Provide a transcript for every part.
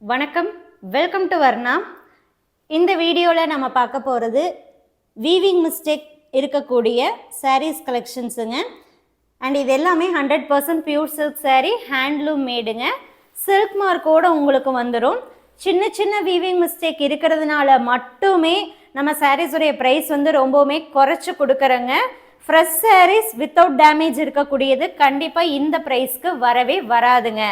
வணக்கம், welcome to Varna. இந்த வீடியோவில் நம்ம பார்க்க போகிறது வீவிங் மிஸ்டேக் இருக்கக்கூடிய சாரீஸ் கலெக்ஷன்ஸுங்க. அண்ட் இது எல்லாமே 100% பியூர் சில்க் சாரீ, ஹேண்ட்லூம் மேடுங்க. சில்க் மார்க்கோடு உங்களுக்கு வந்துடும். சின்ன சின்ன வீவிங் மிஸ்டேக் இருக்கிறதுனால மட்டுமே நம்ம சாரீஸுடைய ப்ரைஸ் ரொம்பவுமே குறைச்சி கொடுக்குறோங்க. ஃப்ரெஷ் சாரீஸ் வித்தவுட் டேமேஜ் இருக்கக்கூடியது கண்டிப்பாக இந்த ப்ரைஸ்க்கு வரவே வராதுங்க.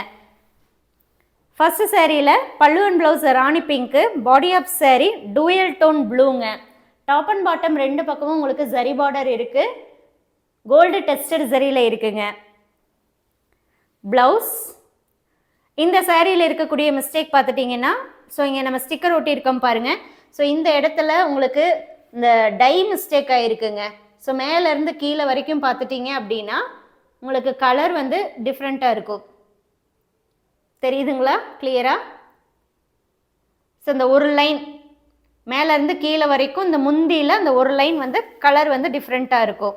ஃபர்ஸ்ட் சாரியில் பல்லு and blouse rani pink, body of sari dual tone ப்ளூங்க. டாப் அண்ட் பாட்டம் ரெண்டு பக்கமும் உங்களுக்கு ஜரி பார்டர் இருக்குது, கோல்டு டெஸ்டட் ஜரியில் இருக்குங்க. ப்ளவுஸ் இந்த சாரியில் இருக்கக்கூடிய மிஸ்டேக் பார்த்துட்டிங்கன்னா, ஸோ இங்கே நம்ம ஸ்டிக்கர் ஒட்டியிருக்கோம் பாருங்கள். ஸோ இந்த இடத்துல உங்களுக்கு இந்த டை மிஸ்டேக் ஆகிருக்குங்க. ஸோ மேலேருந்து கீழே வரைக்கும் பார்த்துட்டிங்க அப்படின்னா உங்களுக்கு கலர் டிஃப்ரெண்ட்டாக இருக்கும். தெரியுதுங்களா கிளியரா? ஸோ இந்த ஒரு லைன் மேலேருந்து கீழே வரைக்கும் இந்த முந்தியில் அந்த ஒரு லைன் கலர் டிஃப்ரெண்ட்டாக இருக்கும்.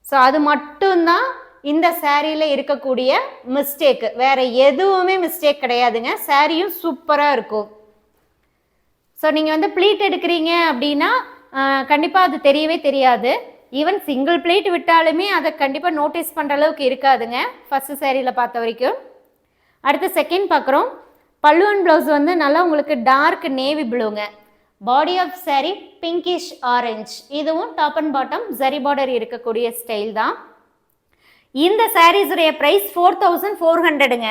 ஸோ அது மட்டும்தான் இந்த சாரியில் இருக்கக்கூடிய மிஸ்டேக்கு, வேறு எதுவுமே மிஸ்டேக் கிடையாதுங்க. சாரியும் சூப்பராக இருக்கும். ஸோ நீங்கள் ப்ளீட் எடுக்கிறீங்க அப்படின்னா கண்டிப்பாக அது தெரியவே தெரியாது. ஈவன் சிங்கிள் ப்ளீட் விட்டாலுமே அதை கண்டிப்பாக நோட்டீஸ் பண்ணுற அளவுக்கு இருக்காதுங்க ஃபஸ்ட்டு சாரியில் பார்த்த வரைக்கும். அடுத்து செகண்ட் பார்க்குறோம். பல்லு அண்ட் ப்ளவுஸ் நல்லா உங்களுக்கு டார்க் நேவி ப்ளூங்க. Body of sari pinkish orange. இதுவும் top and bottom zari border இருக்கக்கூடிய ஸ்டைல் தான். இந்த சாரீஸுடைய ப்ரைஸ் 4400ங்க.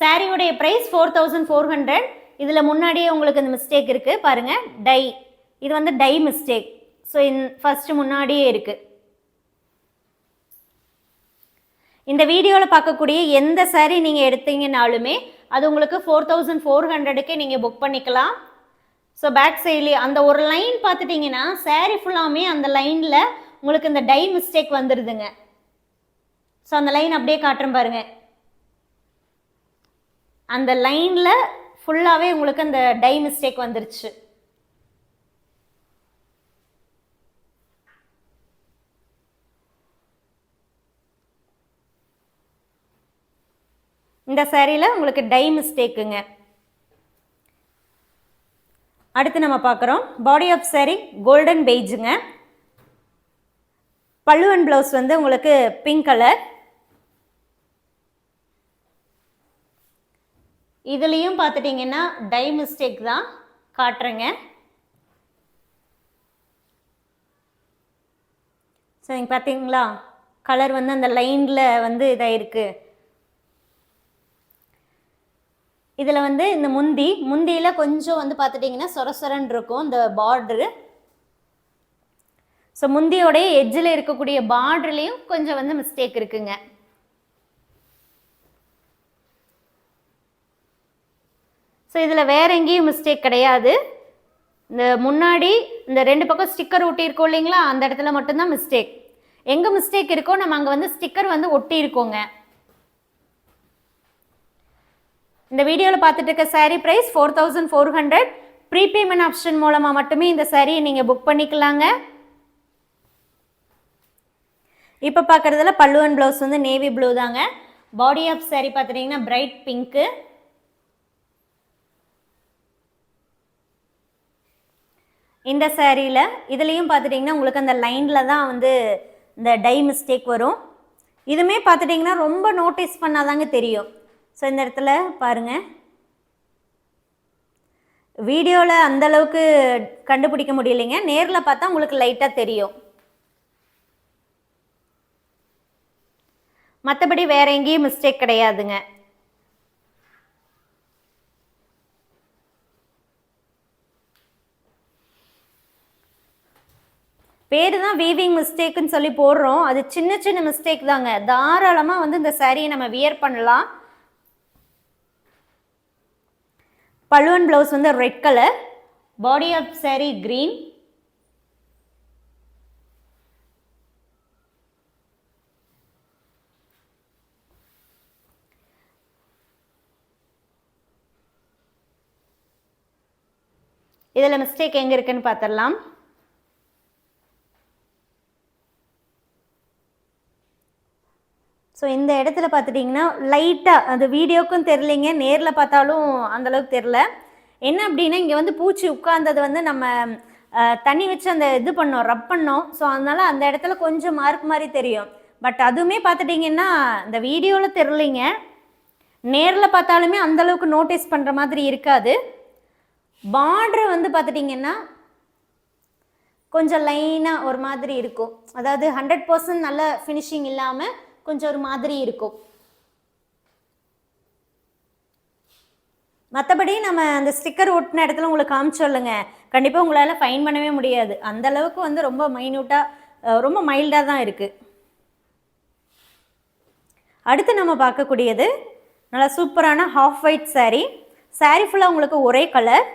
சாரியுடைய ப்ரைஸ் 4400. இதில் முன்னாடியே உங்களுக்கு இந்த மிஸ்டேக் இருக்குது பாருங்கள், டை. இது டை மிஸ்டேக். ஸோ ஃபஸ்ட்டு முன்னாடியே இருக்குது. இந்த வீடியோவில் பார்க்கக்கூடிய எந்த சாரீ நீங்கள் எடுத்தீங்கனாலுமே அது உங்களுக்கு 4400க்கே நீங்கள் புக் பண்ணிக்கலாம். ஸோ பேக் சைட்லேயே அந்த ஒரு லைன் பார்த்துட்டிங்கன்னா சாரீ ஃபுல்லாமே அந்த லைனில் உங்களுக்கு இந்த டை மிஸ்டேக் வந்துடுதுங்க. ஸோ அந்த லைன் அப்படியே காட்டுறேன் பாருங்கள். அந்த லைனில் ஃபுல்லாகவே உங்களுக்கு அந்த டை மிஸ்டேக் வந்துருச்சு. இந்த சாரியில் உங்களுக்கு டை மிஸ்டேக்குங்க. அடுத்து நம்ம பார்க்குறோம் பாடி ஆஃப் சாரி கோல்டன் பெய்ஜுங்க. பல்லு அண்ட் ப்ளவுஸ் உங்களுக்கு பிங்க் கலர். இதுலேயும் பார்த்துட்டிங்கன்னா டை மிஸ்டேக் தான் காட்டுறேங்க. ஸோ நீங்கள் பார்த்தீங்களா கலர் அந்த லைனில் இதாகிருக்கு. இதில் இந்த முந்தியில் கொஞ்சம் பார்த்துட்டிங்கன்னா சொரசொரன்னு இருக்கும் இந்த பார்டரு. ஸோ முந்தியோடைய எட்ஜில் இருக்கக்கூடிய பார்டர்லேயும் கொஞ்சம் மிஸ்டேக் இருக்குங்க. ஸோ இதில் வேற எங்கேயும் மிஸ்டேக் கிடையாது. இந்த முன்னாடி இந்த ரெண்டு பக்கம் ஸ்டிக்கர் ஒட்டியிருக்கோம் இல்லைங்களா, அந்த இடத்துல மட்டும்தான் மிஸ்டேக். எங்கே மிஸ்டேக் இருக்கோ நம்ம அங்கே ஸ்டிக்கர் ஒட்டியிருக்கோங்க. இந்த வீடியோவில் பார்த்துட்டு இருக்க சாரீ ப்ரைஸ் 4400. ப்ரீபேமெண்ட் ஆப்ஷன் மூலமாக மட்டுமே இந்த சாரியை நீங்கள் புக் பண்ணிக்கலாங்க. இப்போ பார்க்குறதுல பல்லு அண்ட் ப்ளவுஸ் நேவி ப்ளூ தாங்க. பாடி ஆஃப் சாரீ பார்த்துட்டிங்கன்னா பிரைட் பிங்க்கு. இந்த சாரியில் இதுலேயும் பார்த்துட்டிங்கன்னா உங்களுக்கு அந்த லைனில் தான் இந்த டை மிஸ்டேக் வரும். இதுவுமே பார்த்துட்டிங்கன்னா ரொம்ப நோட்டீஸ் பண்ணாதாங்க தெரியும். ஸோ இந்த இடத்துல பாருங்கள், வீடியோவில் அந்தளவுக்கு கண்டுபிடிக்க முடியலைங்க, நேரில் பார்த்தா உங்களுக்கு லைட்டாக தெரியும். மற்றபடி வேறு எங்கேயும் மிஸ்டேக் கிடையாதுங்க. பேர் தான் வீவிங் மிஸ்டேக்குன்னு சொல்லி போடுறோம். அது சின்ன சின்ன மிஸ்டேக் தாங்க. தாராளமாக இந்த சாரியை நம்ம வியர் பண்ணலாம். Pallu and blouse red colour. Body of sari green. இதில் மிஸ்டேக் எங்கே இருக்குன்னு பார்த்துடலாம். ஸோ இந்த இடத்துல பார்த்துட்டிங்கன்னா லைட்டாக அது வீடியோக்கும் தெரிலிங்க, நேரில் பார்த்தாலும் அந்தளவுக்கு தெரில. என்ன அப்படின்னா இங்கே வந்து பூச்சி உட்கார்ந்தது வந்து நம்ம தண்ணி வச்சு அந்த இது பண்ணோம், ரப் பண்ணோம். ஸோ அதனால் அந்த இடத்துல கொஞ்சம் மார்க் மாதிரி தெரியும். பட் அதுவுமே பார்த்துட்டிங்கன்னா இந்த வீடியோவில் தெரிலிங்க, நேரில் பார்த்தாலுமே அந்தளவுக்கு நோட்டீஸ் பண்ணுற மாதிரி இருக்காது. பார்ட்ரு வந்து பார்த்துட்டிங்கன்னா கொஞ்சம் லைனாக ஒரு மாதிரி இருக்கும். அதாவது 100% நல்ல ஃபினிஷிங் இல்லாமல் கொஞ்சம் ஒரு மாதிரி இருக்கும். மற்றபடி நம்ம அந்த ஸ்டிக்கர் ஒட்டின இடத்துல உங்களுக்கு காமிச்சோல்லைங்க, கண்டிப்பாக உங்களால் ஃபைன் பண்ணவே முடியாது. அந்தளவுக்கு வந்து ரொம்ப மைன்யூட்டாக ரொம்ப மைல்டாக தான் இருக்குது. அடுத்து நம்ம பார்க்கக்கூடியது நல்லா சூப்பரான ஹாஃப் ஒயிட் சாரீ. சாரீ ஃபுல்லாக உங்களுக்கு ஒரே கலர்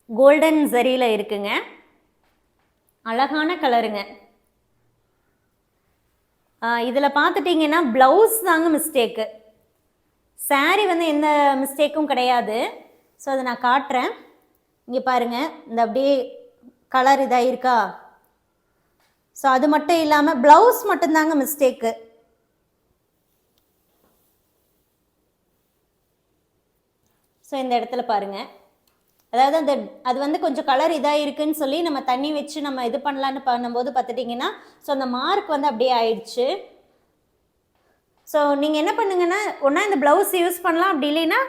கோல்டன் ஜரியில் இருக்குங்க. அழகான கலருங்க. இதில் பார்த்துட்டிங்கன்னா ப்ளவுஸ் தாங்க மிஸ்டேக்கு, சாரீ வந்து எந்த மிஸ்டேக்கும் கிடையாது. ஸோ அதை நான் காட்டுறேன். இங்கே பாருங்கள், இந்த அப்படியே கலர் இதாக இருக்கா. ஸோ அது மட்டும் இல்லாமல் ப்ளவுஸ் மட்டும்தாங்க மிஸ்டேக்கு. ஸோ இந்த இடத்துல பாருங்கள், அதாவது அந்த அது வந்து கொஞ்சம் கலர் இதாக இருக்குதுன்னு சொல்லி நம்ம தண்ணி வச்சு நம்ம இது பண்ணலான்னு பண்ணும்போது பார்த்துட்டிங்கன்னா ஸோ அந்த மார்க் வந்து அப்படியே ஆயிடுச்சு. ஸோ நீங்கள் என்ன பண்ணுங்கன்னா, ஒன்றா இந்த ப்ளவுஸ் யூஸ் பண்ணலாம், அப்படி இல்லைன்னா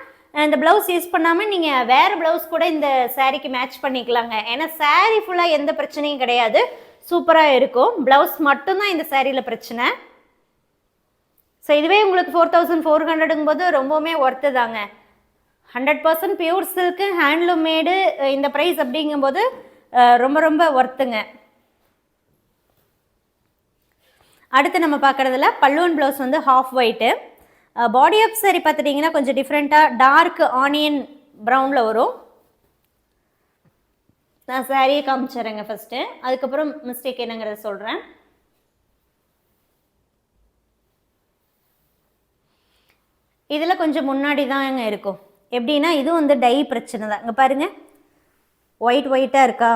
இந்த ப்ளவுஸ் யூஸ் பண்ணாமல் நீங்கள் வேறு ப்ளவுஸ் கூட இந்த சாரீக்கு மேட்ச் பண்ணிக்கலாங்க. ஏன்னா சாரீ ஃபுல்லாக எந்த பிரச்சனையும் கிடையாது, சூப்பராக இருக்கும். ப்ளவுஸ் மட்டும்தான் இந்த சாரியில் பிரச்சனை. ஸோ இதுவே உங்களுக்கு 4400ங்கும் போது ரொம்பவுமே ஒர்த்து தாங்க. 100% பியூர் சில்க்கு, ஹேண்ட்லூம் மேடு, இந்த ப்ரைஸ் அப்படிங்கும்போது ரொம்ப ரொம்ப ஒர்த்துங்க. அடுத்து நம்ம பார்க்குறதுல பல்லுவன் ப்ளவுஸ் வந்து half white. Body of sari பார்த்துட்டிங்கன்னா கொஞ்சம் டிஃப்ரெண்ட்டாக டார்க் ஆனியன் ப்ரௌனில் வரும். நான் சாரியை காமிச்சிட்றேங்க ஃபஸ்ட்டு, அதுக்கப்புறம் மிஸ்டேக் என்னங்கிறத சொல்கிறேன். இதில் கொஞ்சம் முன்னாடி தாங்க இருக்கும். எப்படின்னா இதுவும் வந்து டை பிரச்சனை தான். இங்கே பாருங்கள், ஒயிட் ஒயிட்டாக இருக்கா,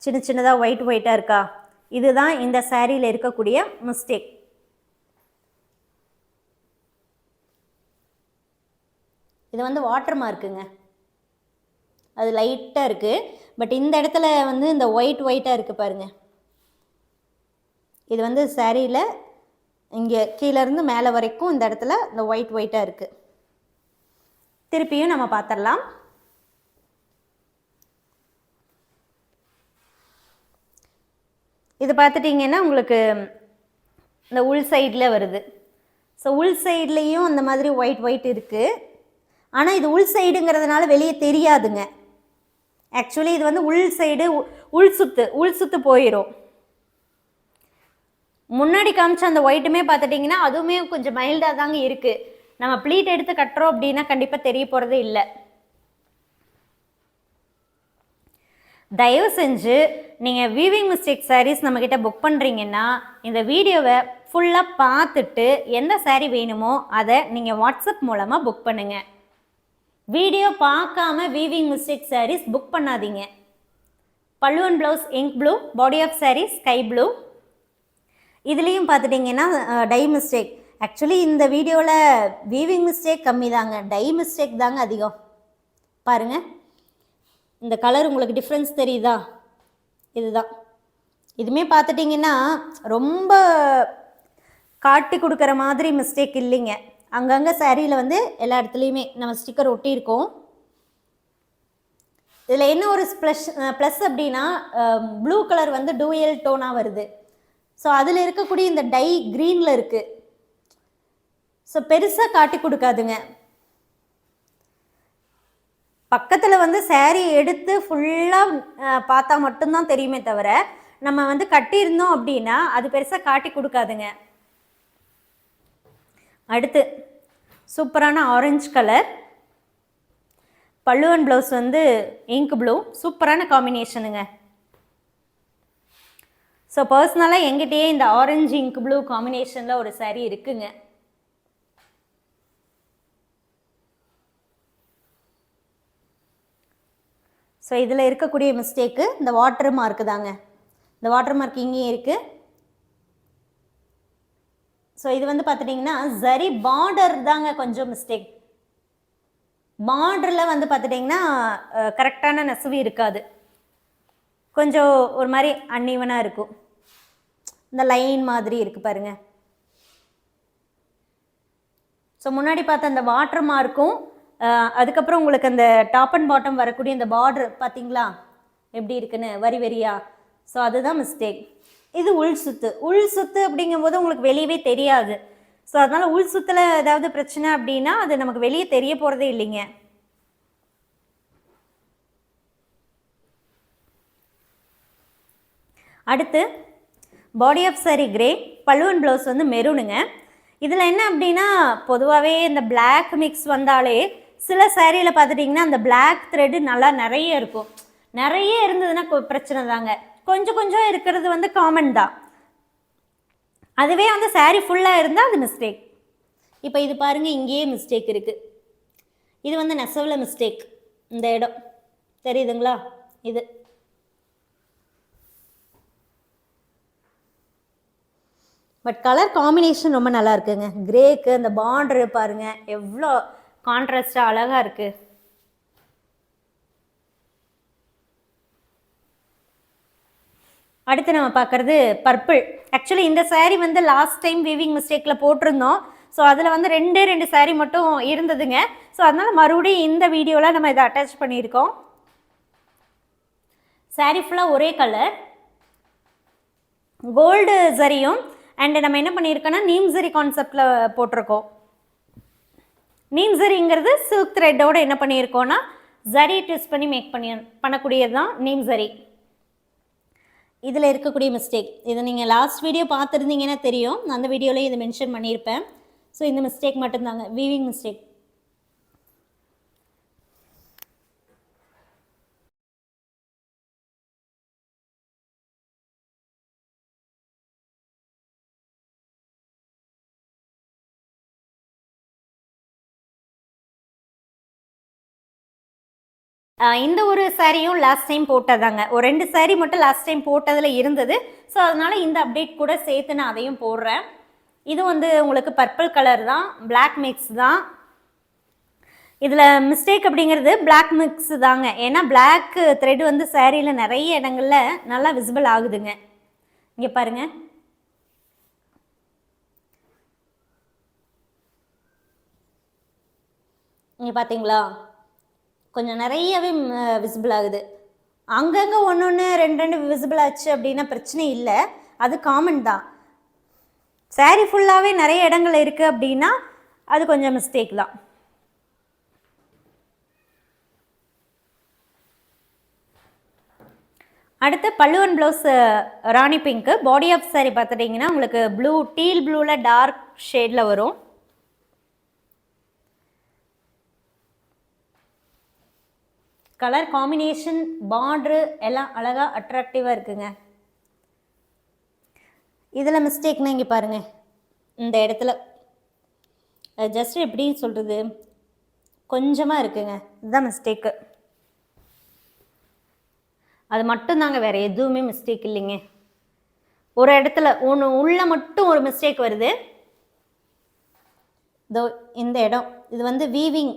சின்ன சின்னதாக ஒயிட் ஒயிட்டாக இருக்கா, இதுதான் இந்த சாரியில் இருக்கக்கூடிய மிஸ்டேக். இது வந்து வாட்டர் மார்க்குங்க, அது லைட்டாக இருக்குது. பட் இந்த இடத்துல வந்து இந்த ஒயிட் ஒயிட்டாக இருக்குது பாருங்கள். இது வந்து சாரியில் இங்கே கீழேருந்து மேலே வரைக்கும் இந்த இடத்துல இந்த ஒயிட் ஒயிட்டாக இருக்குது. திருப்பியும் நம்ம பார்த்துடலாம். இது பார்த்துட்டிங்கன்னா உங்களுக்கு இந்த உள் சைடில் வருது. ஸோ உள் சைட்லேயும் அந்த மாதிரி ஒயிட் ஒயிட் இருக்குது. ஆனால் இது உள் சைடுங்கிறதுனால வெளியே தெரியாதுங்க. ஆக்சுவலி இது வந்து உள் சைடு, உள் சுத்து போயிடும். முன்னாடி காமிச்ச அந்த ஒயிட்டுமே பார்த்துட்டிங்கன்னா அதுவுமே கொஞ்சம் மைல்டாக தாங்க இருக்குது. நம்ம ப்ளீட் எடுத்து கட்டுறோம் அப்படின்னா கண்டிப்பாக தெரிய போகிறது இல்லை. தயவு செஞ்சு நீங்கள் வீவிங் மிஸ்டேக் சாரீஸ் நம்மக்கிட்ட புக் பண்ணுறீங்கன்னா இந்த வீடியோவை ஃபுல்லாக பார்த்துட்டு எந்த சாரீ வேணுமோ அதை நீங்கள் வாட்ஸ்அப் மூலமாக புக் பண்ணுங்கள். வீடியோ பார்க்காம வீவிங் மிஸ்டேக் சாரீஸ் புக் பண்ணாதீங்க. பல்லுவன் blouse ink blue, body of sari sky blue. இதுலேயும் பார்த்துட்டிங்கன்னா டை மிஸ்டேக். ஆக்சுவலி இந்த வீடியோவில் வீவிங் மிஸ்டேக் கம்மி தாங்க, டை மிஸ்டேக் தாங்க அதிகம். பாருங்கள், இந்த கலர் உங்களுக்கு டிஃப்ரென்ஸ் தெரியுதா? இதுதான். இதுவுமே பார்த்துட்டிங்கன்னா ரொம்ப காட்டி கொடுக்குற மாதிரி மிஸ்டேக் இல்லைங்க. அங்கங்கே சாரியில் வந்து எல்லா இடத்துலையுமே நம்ம ஸ்டிக்கர் ஒட்டியிருக்கோம். இதில் என்ன ஒரு ப்ளஸ் அப்படின்னா ப்ளூ கலர் வந்து டூயல் டோனாக வருது. ஸோ அதில் இருக்கக்கூடிய இந்த டை க்ரீனில் இருக்குது. ஸோ பெருசாக காட்டி கொடுக்காதுங்க. பக்கத்தில் வந்து சாரீ எடுத்து ஃபுல்லாக பார்த்தா மட்டும்தான் தெரியுமே தவிர நம்ம வந்து கட்டியிருந்தோம் அப்படின்னா அது பெருசாக காட்டி கொடுக்காதுங்க. அடுத்து சூப்பரான ஆரஞ்சு கலர் பல்லுவன் ப்ளவுஸ் வந்து இங்க் ப்ளூ, சூப்பரான காம்பினேஷனுங்க. ஸோ பர்சனலாக எங்கிட்டயே இந்த ஆரஞ்சு இங்க் ப்ளூ காம்பினேஷனில் ஒரு சாரீ இருக்குங்க. ஸோ இதில் இருக்கக்கூடிய மிஸ்டேக்கு இந்த வாட்டர் மார்க்கு தாங்க. இந்த வாட்டர் மார்க் இங்கேயும் இருக்குது. ஸோ இது வந்து பார்த்துட்டிங்கன்னா சரி பார்டர் தாங்க கொஞ்சம் மிஸ்டேக். பார்டரில் வந்து பார்த்துட்டிங்கன்னா கரெக்டான நெசவு இருக்காது, கொஞ்சம் ஒரு மாதிரி அன்ஈவனாக இருக்கும். இந்த லைன் மாதிரி இருக்குது பாருங்கள். ஸோ முன்னாடி பார்த்த அந்த வாட்டர் மார்க்கும் அதுக்கப்புறம் உங்களுக்கு அந்த டாப் அண்ட் பாட்டம் வரக்கூடிய இந்த பார்டர் பார்த்தீங்களா எப்படி இருக்குன்னு வரி வரியா. ஸோ அதுதான் மிஸ்டேக். இது உள் சுத்து அப்படிங்கும்போது உங்களுக்கு வெளியவே தெரியாது. ஸோ அதனால் உள் சுத்தில் ஏதாவது பிரச்சனை அப்படின்னா அது நமக்கு வெளியே தெரிய போகிறதே இல்லைங்க. அடுத்து பாடி ஆஃப் சாரி கிரே, பல்லுவன் ப்ளவுஸ் வந்து மெரூனுங்க. இதில் என்ன அப்படின்னா பொதுவாகவே இந்த பிளாக் மிக்ஸ் வந்தாலே சில சாரியில் பார்த்துட்டிங்கன்னா அந்த பிளாக் த்ரெட்டு நல்லா நிறைய இருக்கும். நிறைய இருந்ததுன்னா பிரச்சனை தாங்க. கொஞ்சம் கொஞ்சம் இருக்கிறது வந்து காமன் தான். அதுவே வந்து சாரீ ஃபுல்லாக இருந்தால் அது மிஸ்டேக். இப்போ இது பாருங்கள், இங்கேயே மிஸ்டேக் இருக்குது. இது வந்து நெசவில் மிஸ்டேக். இந்த இடம் தெரியுதுங்களா? இது பட் கலர் காம்பினேஷன் ரொம்ப நல்லா இருக்குங்க. கிரேக்கு அந்த பார்டரு பாருங்கள் எவ்வளோ கான்ட்ராஸ்டாக அழகாக இருக்குது. அடுத்து நம்ம பார்க்குறது பர்பிள். ஆக்சுவலி இந்த சாரீ வந்து லாஸ்ட் டைம் வீவிங் மிஸ்டேக்கில் போட்டிருந்தோம். ஸோ அதில் வந்து ரெண்டு சாரீ மட்டும் இருந்ததுங்க. ஸோ அதனால் மறுபடியும் இந்த வீடியோவில் நம்ம இதை அட்டாச் பண்ணியிருக்கோம். சாரீ ஃபுல்லாக ஒரே கலர் கோல்டு சரியும் அண்ட் நம்ம என்ன பண்ணியிருக்கோன்னா நீம் சரி கான்செப்டில் போட்டிருக்கோம். நீம் சரிங்கிறது சில்க் த்ரெட்டோடு என்ன பண்ணியிருக்கோன்னா சரி ட்விஸ்ட் பண்ணி பண்ணக்கூடியது தான் நீம் சரி. இதில் இருக்கக்கூடிய மிஸ்டேக் இதை நீங்கள் லாஸ்ட் வீடியோ பார்த்துருந்தீங்கன்னா தெரியும், நான் அந்த வீடியோலேயே இதை மென்ஷன் பண்ணியிருப்பேன். ஸோ இந்த மிஸ்டேக் மட்டும்தாங்க, வீவிங் மிஸ்டேக். இந்த ஒரு சாரியும் லாஸ்ட் டைம் போட்டதாங்க. ஒரு 2 சாரீ மட்டும் லாஸ்ட் டைம் போட்டதில் இருந்தது. ஸோ அதனால் இந்த அப்டேட் கூட சேர்த்து நான் அதையும் போடுறேன். இது வந்து உங்களுக்கு பர்பிள் கலர் தான், பிளாக் மிக்ஸ் தான். இதில் மிஸ்டேக் அப்படிங்கிறது பிளாக் மிக்ஸ் தாங்க. ஏன்னா பிளாக் த்ரெட் வந்து சாரியில் நிறைய இடங்களில் நல்லா விசிபிள் ஆகுதுங்க. இங்கே பாருங்கள், இங்கே பார்த்தீங்களா கொஞ்சம் நிறையவே விசிபிள் ஆகுது. அங்கங்கே ஒன்று ரெண்டு விசிபிள் ஆச்சு அப்படின்னா பிரச்சனை இல்லை, அது காமன் தான். சாரீ ஃபுல்லாகவே நிறைய இடங்கள் இருக்குது அப்படின்னா அது கொஞ்சம் மிஸ்டேக் தான். அடுத்து பல்லுவன் blouse rani pink. Body of sari பார்த்துட்டிங்கன்னா உங்களுக்கு ப்ளூ, டீல் ப்ளூவில் டார்க் ஷேடில் வரும். கலர் காம்பினேஷன், பார்ட்ரு எல்லாம் அழகாக அட்ராக்டிவாக இருக்குங்க. இதில் மிஸ்டேக்னா இங்கே பாருங்கள், இந்த இடத்துல ஜஸ்ட் எப்படி சொல்கிறது கொஞ்சமாக இருக்குங்க, இதுதான் மிஸ்டேக்கு. அது மட்டும்தாங்க, வேறு எதுவுமே மிஸ்டேக் இல்லைங்க. ஒரு இடத்துல ஒன்று உள்ள மட்டும் ஒரு மிஸ்டேக் வருது. இதோ இந்த இடம், இது வந்து வீவிங்.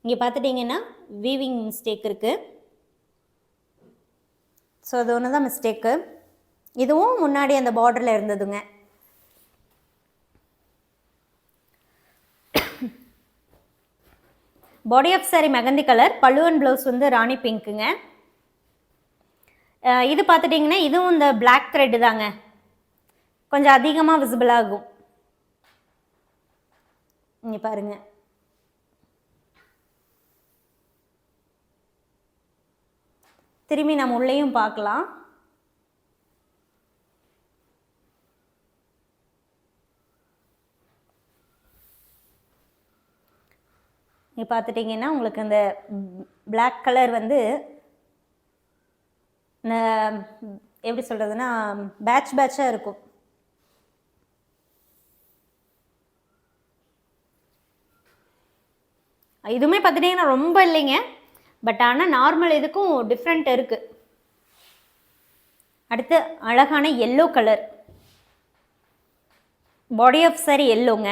இங்கே பார்த்துட்டிங்கன்னா வீவிங் மிஸ்டேக் இருக்குது. ஸோ அது ஒன்று தான் மிஸ்டேக்கு. இதுவும் முன்னாடி அந்த பார்டரில் இருந்ததுங்க. Body of sari mehendi colour, பல்லுவன் ப்ளவுஸ் வந்து ராணி பிங்க்குங்க. இது பார்த்துட்டிங்கன்னா இதுவும் இந்த பிளாக் த்ரெட்டு தாங்க, கொஞ்சம் அதிகமாக விசிபிள் ஆகும். இங்கே பாருங்கள், திரும்பி நம்ம உள்ளேயும் பார்க்கலாம். இங்கே பார்த்துட்டிங்கன்னா உங்களுக்கு அந்த பிளாக் கலர் வந்து எப்படி சொல்கிறதுனா பேட்சாக இருக்கும். இதுவுமே பார்த்துட்டிங்கன்னா ரொம்ப இல்லைங்க, பட் ஆனால் நார்மல் இதுக்கும் டிஃப்ரெண்ட் இருக்குது. அடுத்து அழகான yellow colour, body of sari எல்லோங்க.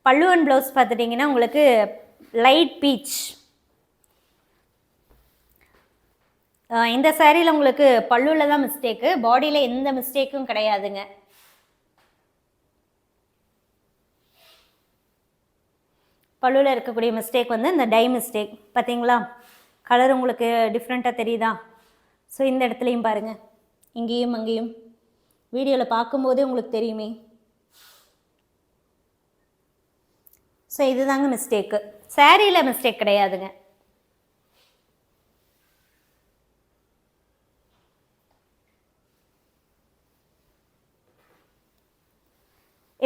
பல்லு அண்ட் ப்ளவுஸ் பார்த்துட்டிங்கன்னா உங்களுக்கு லைட் பீச். இந்த சாரியில் உங்களுக்கு பல்லுவில் தான் மிஸ்டேக்கு, பாடியில் எந்த மிஸ்டேக்கும் கிடையாதுங்க. பல்லுவில் இருக்கக்கூடிய மிஸ்டேக் வந்து இந்த டை மிஸ்டேக். பார்த்தீங்களா, கலர் உங்களுக்கு டிஃப்ரெண்ட்டாக தெரியுதா? ஸோ இந்த இடத்துலையும் பாருங்கள், இங்கேயும் அங்கேயும் வீடியோவில் பார்க்கும்போதே உங்களுக்கு தெரியுமே. ஸோ இதுதாங்க மிஸ்டேக்கு, சாரியில் மிஸ்டேக் கிடையாதுங்க.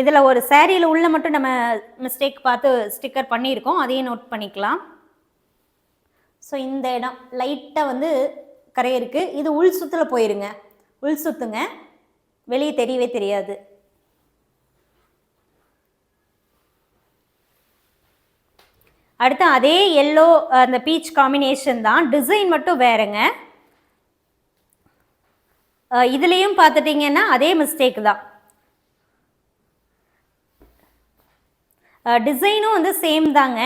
இதில் ஒரு சாரியில் உள்ள மட்டும் நம்ம மிஸ்டேக் பார்த்து ஸ்டிக்கர் பண்ணியிருக்கோம், அதையும் நோட் பண்ணிக்கலாம். ஸோ இந்த இடம் லைட்டாக வந்து கரை இருக்குது, இது உள் சுத்தில் போயிருங்க, உள் சுத்துங்க, வெளியே தெரியவே தெரியாது. அடுத்து அதே எல்லோ அந்த பீச் காம்பினேஷன் தான், டிசைன் மட்டும் வேறுங்க. இதுலேயும் பார்த்துட்டிங்கன்னா அதே மிஸ்டேக் தான், டிசைனும் வந்து சேம் தாங்க.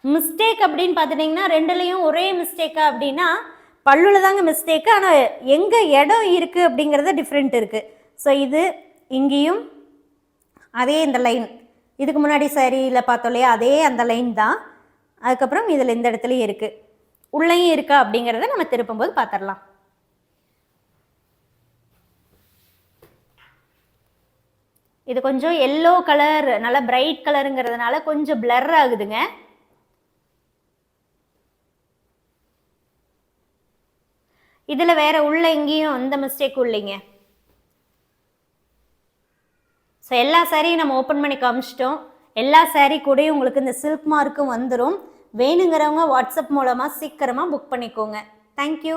மிஸ்டேக் அப்படின்னு பார்த்துட்டிங்கன்னா ரெண்டுலேயும் ஒரே மிஸ்டேக்கா அப்படின்னா பல்லுவில் தாங்க மிஸ்டேக்கு, ஆனால் எங்கே இடம் இருக்குது அப்படிங்கிறத டிஃப்ரெண்ட் இருக்குது. ஸோ இது இங்கேயும் அதே இந்த லைன், இதுக்கு முன்னாடி சாரியில் பார்த்தோம் இல்லையா, அதே அந்த லைன் தான். அதுக்கப்புறம் இதில் இந்த இடத்துலையும் இருக்குது, உள்ளேயும் இருக்கா அப்படிங்கிறத நம்ம திருப்பும்போது பார்த்துடலாம். இது கொஞ்சம் எல்லோ கலர், நல்லா பிரைட் கலருங்கிறதுனால கொஞ்சம் பிளர் ஆகுதுங்க. இதில் வேற உள்ள எங்கேயும் அந்த மிஸ்டேக் இல்லைங்க. ஸோ எல்லா சாரியும் நம்ம ஓப்பன் பண்ணி காமிச்சிட்டோம். எல்லா சாரீ கூடயும் உங்களுக்கு இந்த சில்க் மார்க்கும் வந்துடும். வேணுங்கிறவங்க வாட்ஸ்அப் மூலமாக சீக்கிரமாக புக் பண்ணிக்கோங்க. தேங்க்யூ.